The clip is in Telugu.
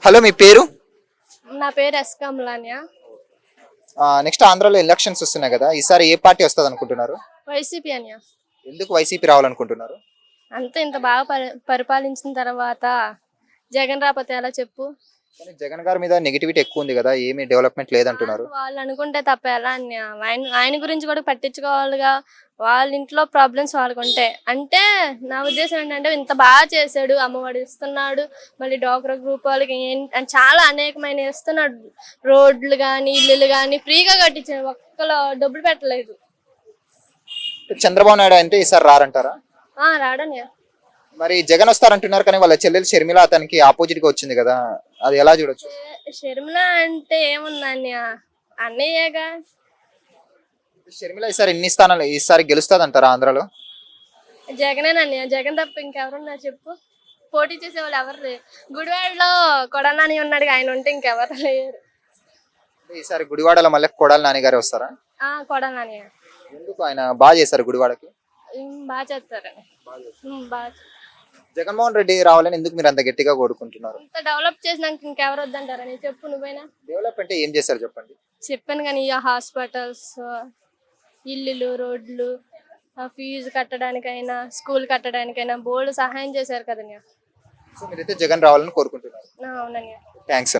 హలో, మీ పేరు? నా పేరు ఎస్ కమలాన్య. నెక్స్ట్ ఆంధ్రాలో ఎలక్షన్స్ వస్తున్నాయి కదా, ఈసారి ఏ పార్టీ వస్తుంది అనుకుంటున్నారు? వైసీపీ అన్య. ఎందుకు వైసీపీ రావాలనుకుంటున్నారు? అంతే, ఇంత బాగా పరిపాలించిన తర్వాత జగన్ రాకపోతే ఎలా చెప్పు. కానీ జగన్ గారి మీద నెగిటివిటీ ఎక్కువ ఉంది కదా, ఏమీ డెవలప్మెంట్ లేదంటున్నారు. వాళ్ళు అనుకుంటే తప్ప ఎలా అన్య. ఆయన గురించి కూడా పట్టించుకోవాలిగా. వాళ్ళ ఇంట్లో ప్రాబ్లమ్స్ వాళ్ళకు ఉంటాయి. అంటే నా ఉద్దేశం ఏంటంటే, ఇంత బాగా చేశాడు, అమ్మఒడి ఇస్తున్నాడు, మళ్ళీ డ్వాక్రా గ్రూప్ వాళ్ళకి చాలా అనేకమైన ఇస్తున్నాడు. రోడ్లు కానీ ఇల్లులు కానీ ఫ్రీగా కట్టించాడు, ఒక్కలో డబ్బులు పెట్టలేదు. చంద్రబాబు నాయుడు అంటే ఈసారి రారంటారా? రాడన్య. మరి జగన్ వస్తారంటున్నారు, కానీ వాళ్ళ చెల్లెలు షర్మిల అతనికి ఆపోజిట్ గా వచ్చింది కదా, అది ఎలా చూడొచ్చు? షర్మిల అంటే ఏముంది అన్య, అన్నయ్యగా. షర్మిల ఈసారి గెలుస్తుంది అంటారా ఆంధ్రాలో? జగనేనన్య, జగన్ తప్ప ఇంకెవరున్నారు చెప్పు. పోటీ చేసే వాళ్ళు ఎవరు లేరు. గుడివాడలో కొడాలని ఉన్నాడు, ఆయన ఉంటే ఇంకెవరు లేరు. ఈసారి గుడివాడలో మళ్ళీ కొడాలి నాని గారే వస్తారా? కొడాలని ఎందుకు? ఆయన బాగా చేశారు గుడివాడకి. బాగా చేస్తారని. బాగా జగన్మోహన్ రెడ్డి రావాలని ఎందుకు మీరు అంత గట్టిగా కోరుకుంటున్నారు? ఇంత డెవలప్ చేసినాక ఇంకెవరు వద్దంటారని చెప్పు నువ్వైనా. డెవలప్ అంటే ఏం చేశారు చెప్పండి. చెప్పాను కానీ, హాస్పిటల్స్, ఇల్లులు, రోడ్లు, ఫీజు కట్టడానికైనా, స్కూల్ కట్టడానికైనా బోల్డ్ సహాయం చేశారు కదన్య. సో మీరైతే జగన్ రావాలని కోరుకుంటున్నారు. అవునన్య. థ్యాంక్స్.